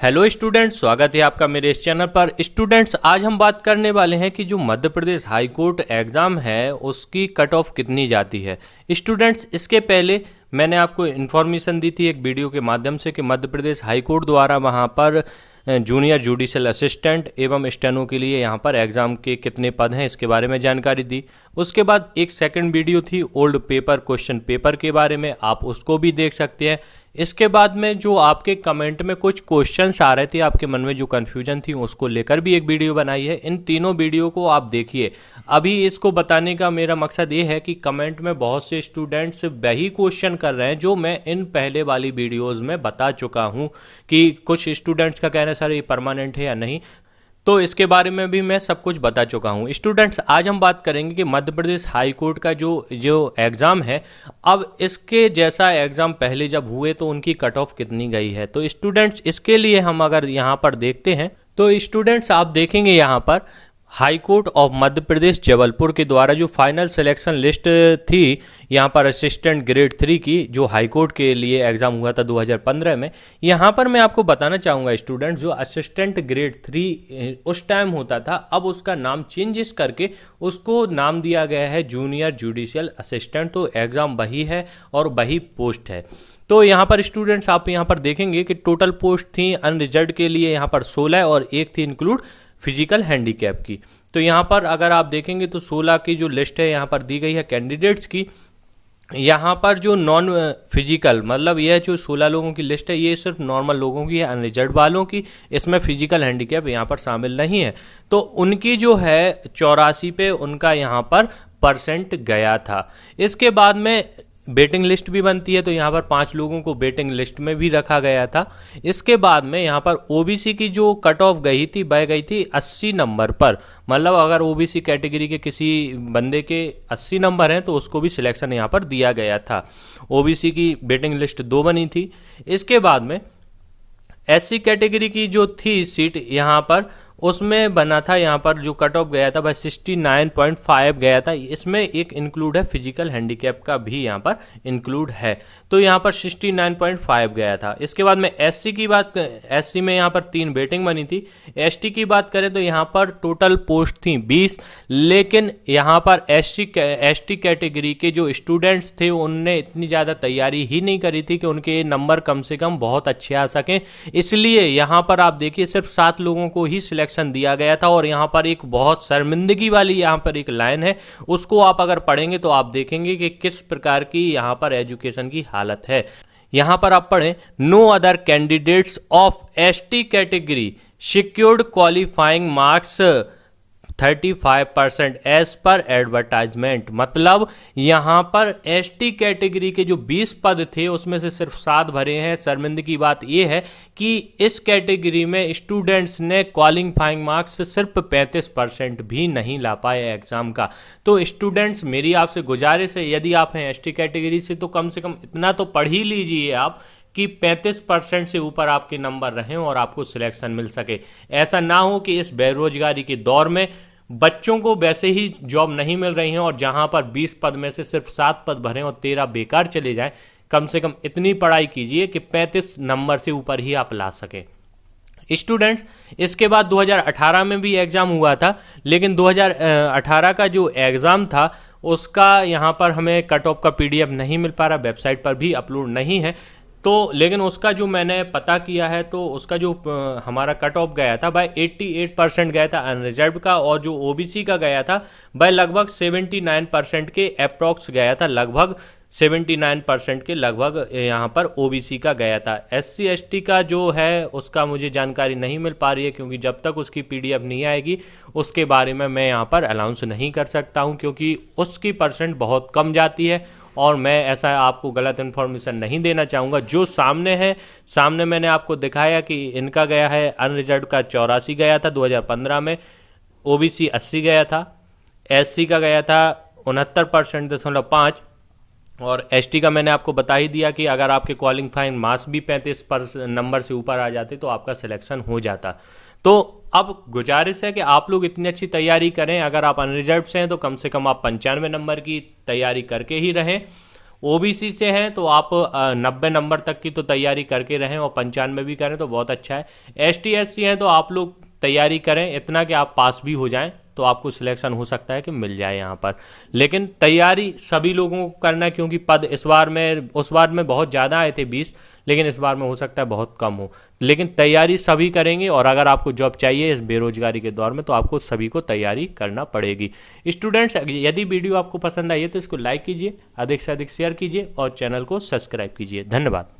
Hello students, स्वागत है आपका मेरे इस चैनल पर। स्टूडेंट्स, आज हम बात करने वाले हैं कि जो Madhya Pradesh high court exam है उसकी कट ऑफ कितनी जाती है। स्टूडेंट्स, इसके पहले मैंने आपको इन्फॉर्मेशन दी थी एक वीडियो के माध्यम से कि मध्य प्रदेश हाई कोर्ट द्वारा वहाँ पर जूनियर जुडिशियल असिस्टेंट एवं स्टेनो के लिए यहाँ पर एग्ज़ाम के कितने पद हैं इसके बारे में जानकारी दी। उसके बाद एक सेकंड वीडियो थी ओल्ड पेपर क्वेश्चन पेपर के बारे में, आप उसको भी देख सकते हैं। इसके बाद में जो आपके कमेंट में कुछ क्वेश्चंस आ रहे थे, आपके मन में जो कन्फ्यूजन थी उसको लेकर भी एक वीडियो बनाई है। इन तीनों वीडियो को आप देखिए। अभी इसको बताने का मेरा मकसद ये है कि कमेंट में बहुत से स्टूडेंट्स वही क्वेश्चन कर रहे हैं जो मैं इन पहले वाली वीडियोस में बता चुका हूं कि कुछ स्टूडेंट्स का कहना सर ये परमानेंट है या नहीं, तो इसके बारे में भी मैं सब कुछ बता चुका हूँ। स्टूडेंट्स, आज हम बात करेंगे कि मध्य प्रदेश हाई कोर्ट का जो एग्ज़ाम है, अब इसके जैसा एग्ज़ाम पहले जब हुए तो उनकी कट ऑफ कितनी गई है। तो स्टूडेंट्स, इसके लिए हम अगर यहाँ पर देखते हैं तो स्टूडेंट्स आप देखेंगे यहाँ पर high court of Madhya Pradesh Jabalpur के द्वारा जो फाइनल सिलेक्शन लिस्ट थी यहाँ पर असिस्टेंट ग्रेड 3 की, जो हाई कोर्ट के लिए एग्ज़ाम हुआ था 2015 में, यहाँ पर मैं आपको बताना चाहूँगा स्टूडेंट, जो असिस्टेंट ग्रेड 3 उस टाइम होता था, अब उसका नाम चेंजेस करके उसको नाम दिया गया है जूनियर जुडिशियल असिस्टेंट। तो एग्ज़ाम वही है और वही पोस्ट है। तो यहाँ पर स्टूडेंट्स आप यहाँ पर देखेंगे कि टोटल पोस्ट थी अनरिजर्व्ड के लिए यहाँ पर 16 और एक थी इंक्लूड फिजिकल हैंडीकैप की। तो यहाँ पर अगर आप देखेंगे तो 16 की जो लिस्ट है यहाँ पर दी गई है कैंडिडेट्स की। यहाँ पर जो नॉन फिजिकल, मतलब यह जो 16 लोगों की लिस्ट है ये सिर्फ नॉर्मल लोगों की है, अनरिजर्व्ड वालों की, इसमें फिजिकल हैंडीकैप यहाँ पर शामिल नहीं है। तो उनकी जो है 84 पे उनका यहाँ पर परसेंट गया था। इसके बाद में वेटिंग लिस्ट भी बनती है, तो यहाँ पर 5 लोगों को वेटिंग लिस्ट में भी रखा गया था। इसके बाद में यहाँ पर ओबीसी की जो कट ऑफ गई थी वह गई थी 80 नंबर पर, मतलब अगर ओबीसी कैटेगरी के किसी बंदे के 80 नंबर हैं तो उसको भी सिलेक्शन यहाँ पर दिया गया था। ओबीसी की वेटिंग लिस्ट 2 बनी थी। इसके बाद में एससी कैटेगरी की जो थी सीट यहाँ पर, उसमें बना था यहाँ पर जो कट ऑफ गया था वह 69.5 गया था। इसमें एक इंक्लूड है फिजिकल हैंडीकैप का भी यहाँ पर इंक्लूड है, तो यहाँ पर 69.5 गया था। इसके बाद में एससी की बात, एससी में यहाँ पर 3 वेटिंग बनी थी। एसटी की बात करें तो यहाँ पर टोटल पोस्ट थी 20, लेकिन यहाँ पर एसटी कैटेगरी के जो स्टूडेंट्स थे उनने इतनी ज़्यादा तैयारी ही नहीं करी थी कि उनके नंबर कम से कम बहुत अच्छे आ सकें, इसलिए यहाँ पर आप देखिए सिर्फ 7 लोगों को ही सिलेक्शन दिया गया था। और यहाँ पर एक बहुत शर्मिंदगी वाली यहाँ पर एक लाइन है, उसको आप अगर पढ़ेंगे तो आप देखेंगे कि किस प्रकार की यहाँ पर एजुकेशन की हालत है। यहाँ पर आप पढ़ें, no other candidates of ST category secured qualifying marks 35% as per advertisement. मतलब यहाँ पर एसटी कैटेगरी के जो 20 पद थे उसमें से सिर्फ 7 भरे हैं। शर्मिंदगी की बात यह है कि इस कैटेगरी में स्टूडेंट्स ने क्वालिफाइंग मार्क्स सिर्फ 35% भी नहीं ला पाए एग्जाम का। तो स्टूडेंट्स, मेरी आपसे गुजारिश है, यदि आप हैं एसटी कैटेगरी से तो कम इतना तो पढ़ ही लीजिए आप कि 35% से ऊपर आपके नंबर रहें और आपको सिलेक्शन मिल सके। ऐसा ना हो कि इस बेरोजगारी के दौर में बच्चों को वैसे ही जॉब नहीं मिल रही है और जहां पर 20 पद में से सिर्फ 7 पद भरें और 13 बेकार चले जाएं। कम से कम इतनी पढ़ाई कीजिए कि 35 नंबर से ऊपर ही आप ला सकें। स्टूडेंट्स, इसके बाद 2018 में भी एग्जाम हुआ था, लेकिन 2018 का जो एग्जाम था उसका यहाँ पर हमें कट ऑफ का पीडीएफ नहीं मिल पा रहा, वेबसाइट पर भी अपलोड नहीं है। तो लेकिन उसका जो मैंने पता किया है तो उसका जो हमारा कट ऑफ गया था वह 88% गया था अनरिजर्व्ड का, और जो ओबीसी का गया था वह लगभग 79% के अप्रॉक्स गया था, लगभग 79% के लगभग यहाँ पर ओबीसी का गया था। एससी एसटी का जो है उसका मुझे जानकारी नहीं मिल पा रही है, क्योंकि जब तक उसकी पीडीएफ नहीं आएगी उसके बारे में मैं यहाँ पर अनाउंस नहीं कर सकता हूँ, क्योंकि उसकी परसेंट बहुत कम जाती है और मैं ऐसा आपको गलत इन्फॉर्मेशन नहीं देना चाहूँगा। जो सामने है, सामने मैंने आपको दिखाया कि इनका गया है अनरिजर्व्ड का 84 गया था 2015 में, ओबीसी 80 गया था, एससी का गया था 69.5, और एसटी का मैंने आपको बता ही दिया कि अगर आपके क्वालिफाइंग मार्क्स भी 35 नंबर से ऊपर आ जाते तो आपका सिलेक्शन हो जाता। तो अब गुजारिश है कि आप लोग इतनी अच्छी तैयारी करें। अगर आप अनरिजर्व्ड से हैं तो कम से कम आप 95 नंबर की तैयारी करके ही रहें। ओबीसी से हैं तो आप 90 नंबर तक की तो तैयारी करके रहें और 95 भी करें तो बहुत अच्छा है। एसटी एससी हैं तो आप लोग तैयारी करें इतना कि आप पास भी हो जाएं तो आपको सिलेक्शन हो सकता है कि मिल जाए यहाँ पर। लेकिन तैयारी सभी लोगों को करना है, क्योंकि पद इस बार में उस बार में बहुत ज़्यादा आए थे 20, लेकिन इस बार में हो सकता है बहुत कम हो। लेकिन तैयारी सभी करेंगे, और अगर आपको जॉब चाहिए इस बेरोजगारी के दौर में तो आपको सभी को तैयारी करना पड़ेगी। स्टूडेंट्स, यदि वीडियो आपको पसंद आई है तो इसको लाइक कीजिए, अधिक से अधिक शेयर कीजिए और चैनल को सब्सक्राइब कीजिए। धन्यवाद।